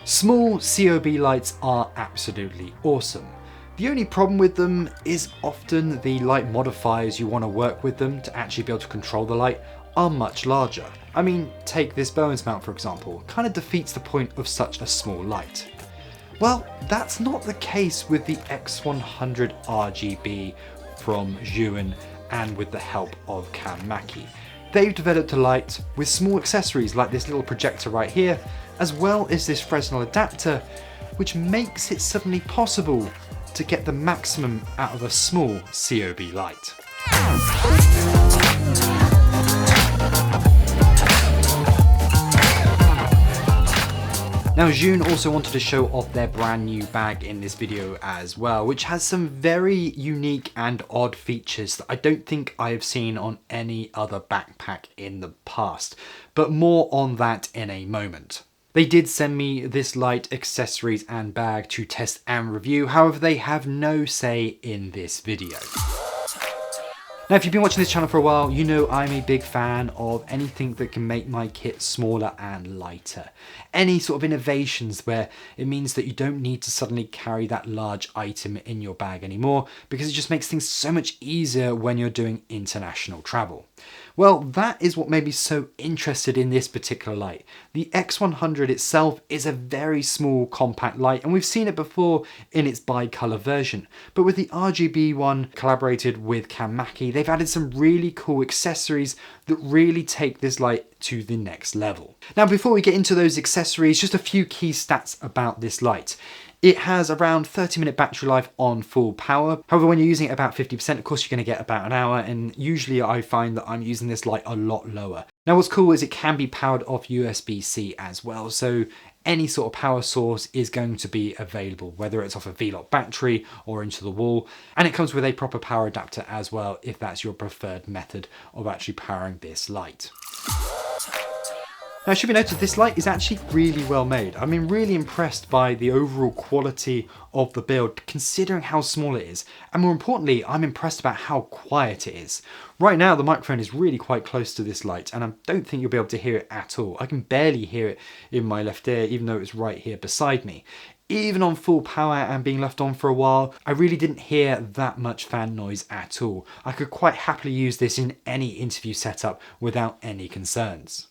Small COB lights are absolutely awesome. The only problem with them is often the light modifiers you want to work with them to actually be able to control the light are much larger. I mean, take this Bowens mount for example, kind of defeats the point of such a small light. Well, that's not the case with the X100RGB from Zhiyun and with the help of Cam Mackey. They've developed a light with small accessories like this little projector right here, as well as this Fresnel adapter, which makes it suddenly possible to get the maximum out of a small COB light. Now Zhiyun also wanted to show off their brand new bag in this video as well, which has some very unique and odd features that I don't think I have seen on any other backpack in the past, but more on that in a moment. They did send me this light, accessories and bag to test and review, however they have no say in this video. Now if you've been watching this channel for a while, you know I'm a big fan of anything that can make my kit smaller and lighter. Any sort of innovations where it means that you don't need to suddenly carry that large item in your bag anymore, because it just makes things so much easier when you're doing international travel. Well, that is what made me so interested in this particular light. The X100 itself is a very small compact light, and we've seen it before in its bi-colour version. But with the RGB one collaborated with Cam Mackey, they've added some really cool accessories that really take this light to the next level. Now before we get into those accessories, just a few key stats about this light. It has around 30-minute battery life on full power. However, when you're using it about 50%, of course you're going to get about an hour, and usually I find that I'm using this light a lot lower. Now what's cool is it can be powered off USB-C as well, so any sort of power source is going to be available, whether it's off a V-Lock battery or into the wall, and it comes with a proper power adapter as well if that's your preferred method of actually powering this light. Now it should be noted this light is actually really well made. I'm really impressed by the overall quality of the build considering how small it is, and more importantly I'm impressed about how quiet it is. Right now the microphone is really quite close to this light and I don't think you'll be able to hear it at all. I can barely hear it in my left ear even though it's right here beside me. Even on full power and being left on for a while, I really didn't hear that much fan noise at all. I could quite happily use this in any interview setup without any concerns.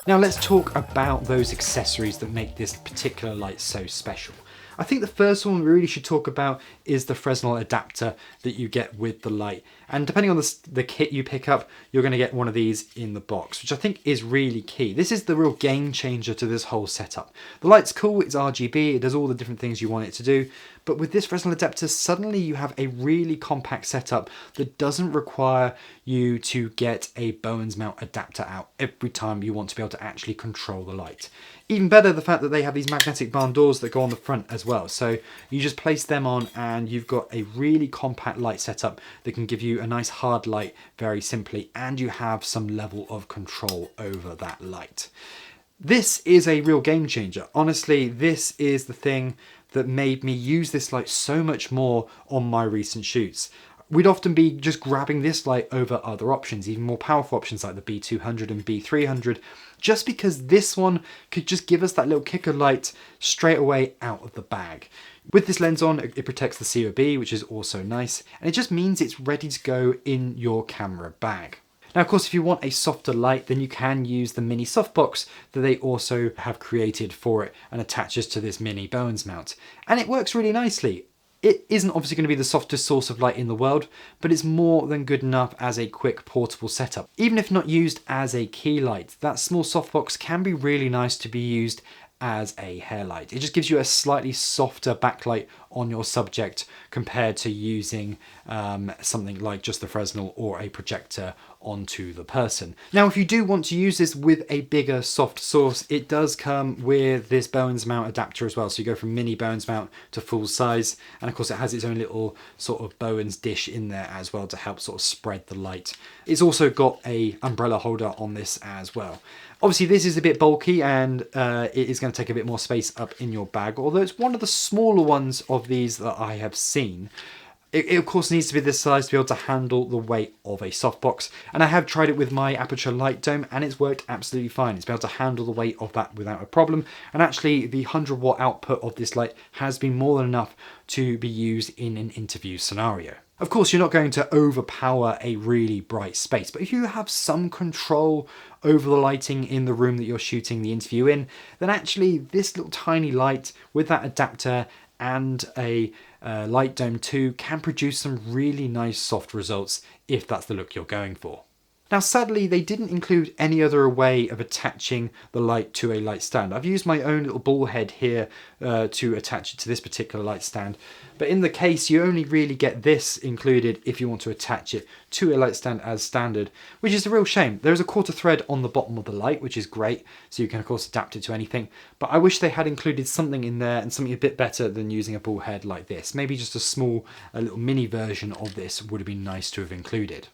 Now let's talk about those accessories that make this particular light so special. I think the first one we really should talk about is the Fresnel adapter that you get with the light. And depending on the kit you pick up, you're going to get one of these in the box, which I think is really key. This is the real game changer to this whole setup. The light's cool, it's RGB, it does all the different things you want it to do. But with this Fresnel adapter, suddenly you have a really compact setup that doesn't require you to get a Bowens mount adapter out every time you want to be able to actually control the light. Even better, the fact that they have these magnetic barn doors that go on the front as well. So you just place them on and you've got a really compact light setup that can give you a nice hard light very simply, and you have some level of control over that light. This is a real game changer. Honestly, this is the thing that made me use this light so much more on my recent shoots. We'd often be just grabbing this light over other options, even more powerful options like the B200 and B300, just because this one could just give us that little kicker light straight away out of the bag. With this lens on, it protects the COB, which is also nice, and it just means it's ready to go in your camera bag. Now, of course, if you want a softer light, then you can use the mini softbox that they also have created for it and attaches to this mini Bowens mount. And it works really nicely. It isn't obviously going to be the softest source of light in the world, but it's more than good enough as a quick portable setup. Even if not used as a key light, that small softbox can be really nice to be used as a hair light. It just gives you a slightly softer backlight on your subject compared to using something like just the Fresnel or a projector onto the person. Now if you do want to use this with a bigger soft source, it does come with this Bowens mount adapter as well, so you go from mini Bowens mount to full size, and of course it has its own little sort of Bowens dish in there as well to help sort of spread the light. It's also got a umbrella holder on this as well. Obviously this is a bit bulky and it is going to take a bit more space up in your bag, although it's one of the smaller ones of these that I have seen. It of course needs to be this size to be able to handle the weight of a softbox, and I have tried it with my Aperture Light Dome and it's worked absolutely fine. It's been able to handle the weight of that without a problem, and actually the 100-watt output of this light has been more than enough to be used in an interview scenario. Of course, you're not going to overpower a really bright space, but if you have some control over the lighting in the room that you're shooting the interview in, then actually this little tiny light with that adapter and a light dome too can produce some really nice soft results if that's the look you're going for. Now sadly they didn't include any other way of attaching the light to a light stand. I've used my own little ball head here to attach it to this particular light stand, but in the case you only really get this included if you want to attach it to a light stand as standard, which is a real shame. There's a quarter thread on the bottom of the light, which is great, so you can of course adapt it to anything, but I wish they had included something in there and something a bit better than using a ball head like this. Maybe just a little mini version of this would have been nice to have included.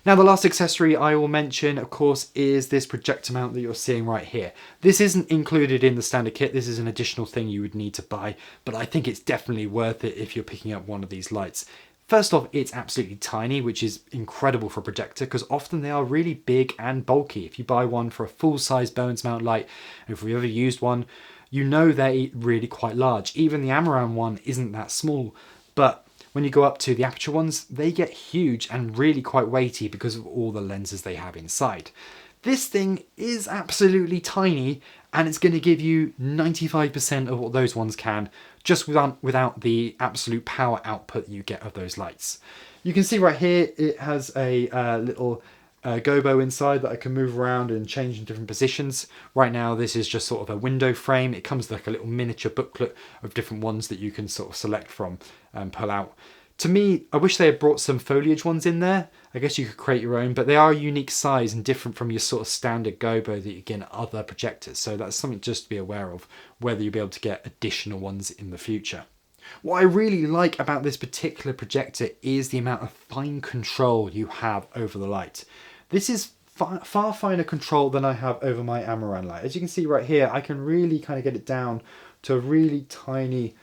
Now the last accessory I will mention, of course, is this projector mount that you're seeing right here. This isn't included in the standard kit, this is an additional thing you would need to buy, but I think it's definitely worth it if you're picking up one of these lights. First off, it's absolutely tiny, which is incredible for a projector because often they are really big and bulky. If you buy one for a full-size Bones mount light, and if you've ever used one, you know they're really quite large. Even the AMARAN one isn't that small, but when you go up to the Aperture ones, they get huge and really quite weighty because of all the lenses they have inside. This thing is absolutely tiny and it's going to give you 95% of what those ones can, just without the absolute power output you get of those lights. You can see right here it has a little gobo inside that I can move around and change in different positions. Right now this is just sort of a window frame. It comes with like a little miniature booklet of different ones that you can sort of select from and pull out. To me, I wish they had brought some foliage ones in there. I guess you could create your own, but they are a unique size and different from your sort of standard gobo that you get in other projectors. So that's something just to be aware of, whether you'll be able to get additional ones in the future. What I really like about this particular projector is the amount of fine control you have over the light. This is far finer control than I have over my AMARAN light. As you can see right here, I can really kind of get it down to a really tiny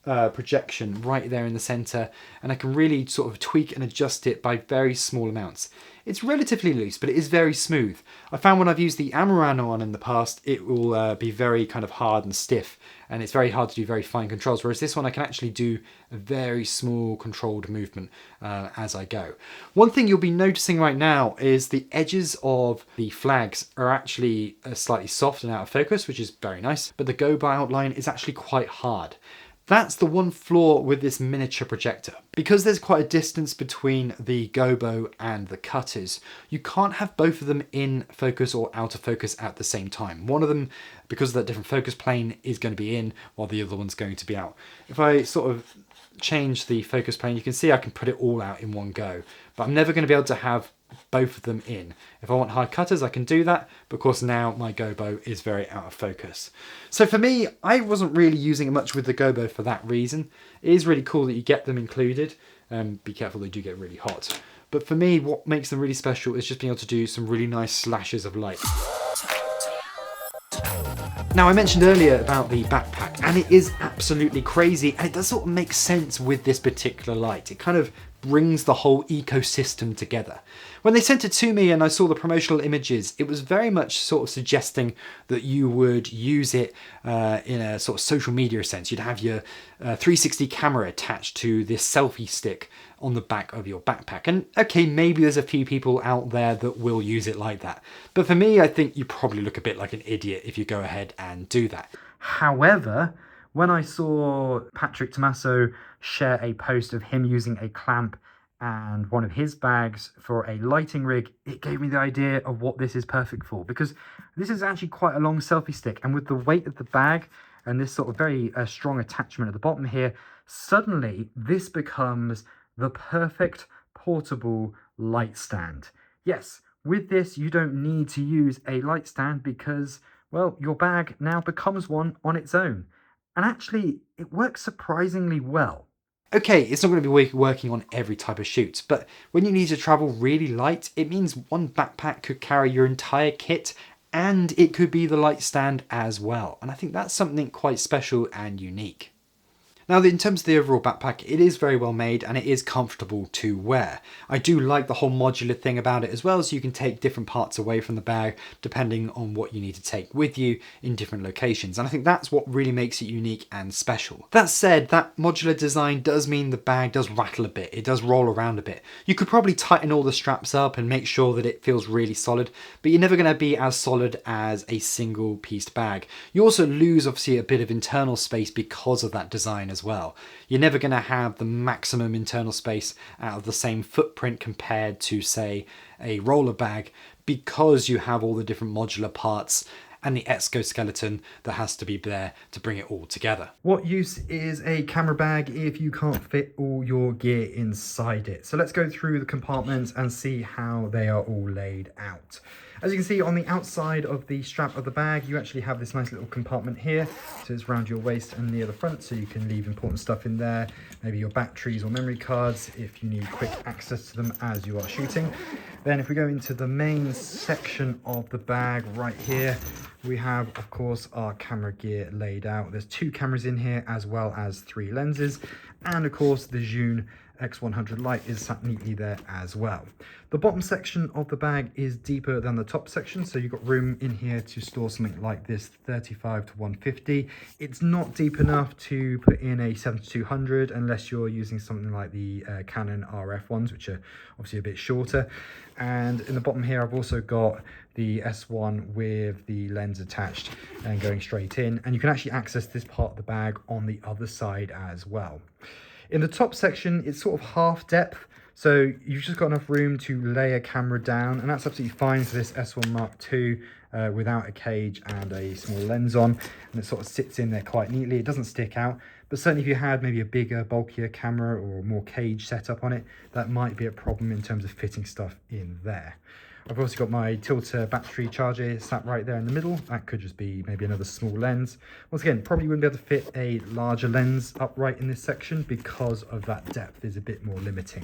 projection right there in the center, and I can really sort of tweak and adjust it by very small amounts. It's relatively loose, but it is very smooth. I found when I've used the AMARAN one in the past, it will be very kind of hard and stiff, and it's very hard to do very fine controls, whereas this one I can actually do a very small controlled movement as I go. One thing you'll be noticing right now is the edges of the flags are actually slightly soft and out of focus, which is very nice, but the gobo outline is actually quite hard. That's the one flaw with this miniature projector. Because there's quite a distance between the gobo and the cutters, you can't have both of them in focus or out of focus at the same time. One of them, because of that different focus plane, is going to be in while the other one's going to be out. If I sort of change the focus plane, you can see I can put it all out in one go, but I'm never going to be able to have both of them in. If I want hard cutters, I can do that, but of course now my gobo is very out of focus. So for me, I wasn't really using it much with the gobo for that reason. It is really cool that you get them included. Be careful, they do get really hot. But for me, what makes them really special is just being able to do some really nice slashes of light. Now I mentioned earlier about the backpack, and it is absolutely crazy, and it does sort of make sense with this particular light. It kind of brings the whole ecosystem together. When they sent it to me and I saw the promotional images, it was very much sort of suggesting that you would use it in a sort of social media sense. You'd have your 360 camera attached to this selfie stick on the back of your backpack. And okay, maybe there's a few people out there that will use it like that. But for me, I think you probably look a bit like an idiot if you go ahead and do that. However, when I saw Patrick Tommaso share a post of him using a clamp and one of his bags for a lighting rig, it gave me the idea of what this is perfect for, because this is actually quite a long selfie stick, and with the weight of the bag and this sort of very strong attachment at the bottom here, suddenly this becomes the perfect portable light stand. Yes, with this you don't need to use a light stand because, well, your bag now becomes one on its own. And actually, it works surprisingly well. Okay, it's not going to be working on every type of shoot, but when you need to travel really light, it means one backpack could carry your entire kit, and it could be the light stand as well. And I think that's something quite special and unique. Now, in terms of the overall backpack, it is very well made and it is comfortable to wear. I do like the whole modular thing about it as well, so you can take different parts away from the bag depending on what you need to take with you in different locations. And I think that's what really makes it unique and special. That said, that modular design does mean the bag does rattle a bit. It does roll around a bit. You could probably tighten all the straps up and make sure that it feels really solid, but you're never going to be as solid as a single pieced bag. You also lose obviously a bit of internal space because of that design as well. You're never going to have the maximum internal space out of the same footprint compared to, say, a roller bag, because you have all the different modular parts and the exoskeleton that has to be there to bring it all together. What use is a camera bag if you can't fit all your gear inside it? So let's go through the compartments and see how they are all laid out. As you can see on the outside of the strap of the bag, you actually have this nice little compartment here. So it's around your waist and near the front, so you can leave important stuff in there, maybe your batteries or memory cards if you need quick access to them as you are shooting. Then if we go into the main section of the bag right here, we have, of course, our camera gear laid out. There's 2 cameras in here as well as 3 lenses. And of course, the Zhiyun X100 light is sat neatly there as well. The bottom section of the bag is deeper than the top section, so you've got room in here to store something like this 35 to 150. It's not deep enough to put in a 7-200 unless you're using something like the Canon RF ones, which are obviously a bit shorter. And in the bottom here, I've also got the S1 with the lens attached and going straight in, and you can actually access this part of the bag on the other side as well. In the top section, it's sort of half depth, so you've just got enough room to lay a camera down, and that's absolutely fine for this S1 Mark II without a cage and a small lens on, and it sort of sits in there quite neatly. It doesn't stick out, but certainly if you had maybe a bigger, bulkier camera or more cage setup on it, that might be a problem in terms of fitting stuff in there. I've also got my tilter battery charger sat right there in the middle. That could just be maybe another small lens. Once again, probably wouldn't be able to fit a larger lens upright in this section because of that depth is a bit more limiting.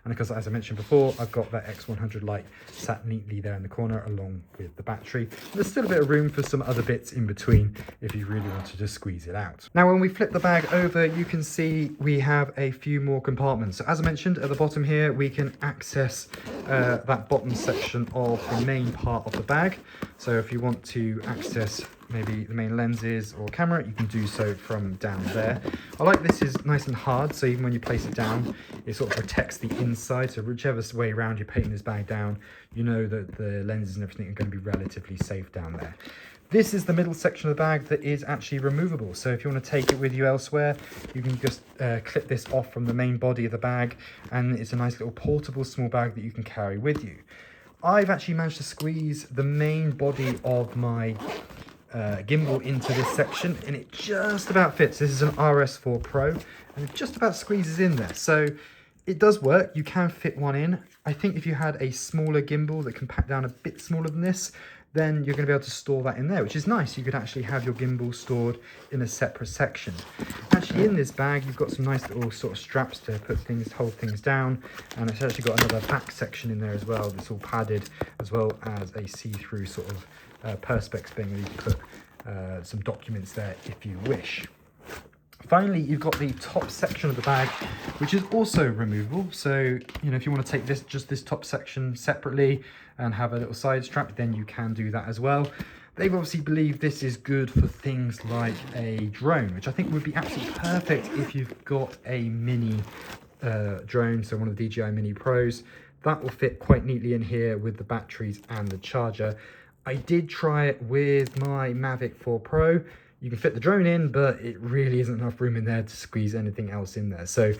And because, as I mentioned before, I've got that X100 light sat neatly there in the corner along with the battery. And there's still a bit of room for some other bits in between if you really wanted to squeeze it out. Now, when we flip the bag over, you can see we have a few more compartments. So as I mentioned, at the bottom here, we can access that bottom section of the main part of the bag. So if you want to access maybe the main lenses or camera, you can do so from down there. I like this is nice and hard, so even when you place it down, it sort of protects the inside. So whichever way around you're painting this bag down, you know that the lenses and everything are going to be relatively safe down there. This is the middle section of the bag that is actually removable. So if you want to take it with you elsewhere, you can just clip this off from the main body of the bag, and it's a nice little portable small bag that you can carry with you. I've actually managed to squeeze the main body of my gimbal into this section, and it just about fits. This is an RS4 Pro, and it just about squeezes in there. So it does work. You can fit one in. I think if you had a smaller gimbal that can pack down a bit smaller than this, then you're going to be able to store that in there, which is nice. You could actually have your gimbal stored in a separate section. Actually, in this bag, you've got some nice little sort of straps to put things, hold things down, and it's actually got another back section in there as well that's all padded, as well as a see-through sort of perspex thing where you can put some documents there if you wish. Finally, you've got the top section of the bag, which is also removable. So, you know, if you want to take this, just this top section separately and have a little side strap, then you can do that as well. They've obviously believed this is good for things like a drone, which I think would be absolutely perfect if you've got a mini drone, so one of the DJI Mini Pros. That will fit quite neatly in here with the batteries and the charger. I did try it with my MAVIC 4 Pro. You can fit the drone in, but it really isn't enough room in there to squeeze anything else in there. So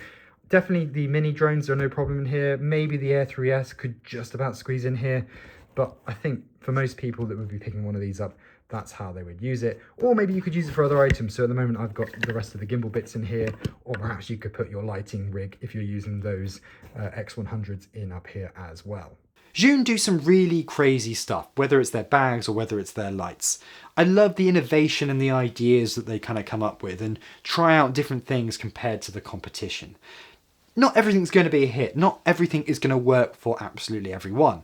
definitely the mini drones are no problem in here. Maybe the Air 3S could just about squeeze in here, but I think for most people that would be picking one of these up, that's how they would use it. Or maybe you could use it for other items. So at the moment I've got the rest of the gimbal bits in here, or perhaps you could put your lighting rig if you're using those X100s in up here as well. Zhiyun do some really crazy stuff, whether it's their bags or whether it's their lights. I love the innovation and the ideas that they kind of come up with and try out different things compared to the competition. Not everything's going to be a hit. Not everything is going to work for absolutely everyone.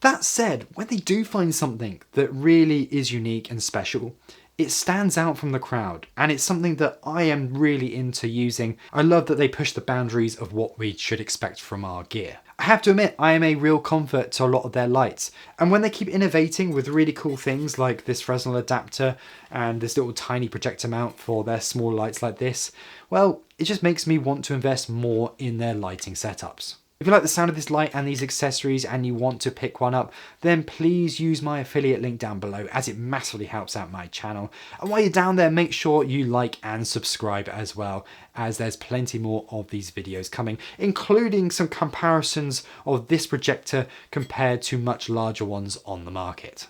That said, when they do find something that really is unique and special, It stands out from the crowd, and it's something that I am really into using. I love that they push the boundaries of what we should expect from our gear. I have to admit, I am a real convert to a lot of their lights, and when they keep innovating with really cool things like this Fresnel adapter and this little tiny projector mount for their small lights like this, well, it just makes me want to invest more in their lighting setups. If you like the sound of this light and these accessories and you want to pick one up, then please use my affiliate link down below, as it massively helps out my channel. And while you're down there, make sure you like and subscribe as well, as there's plenty more of these videos coming, including some comparisons of this projector compared to much larger ones on the market.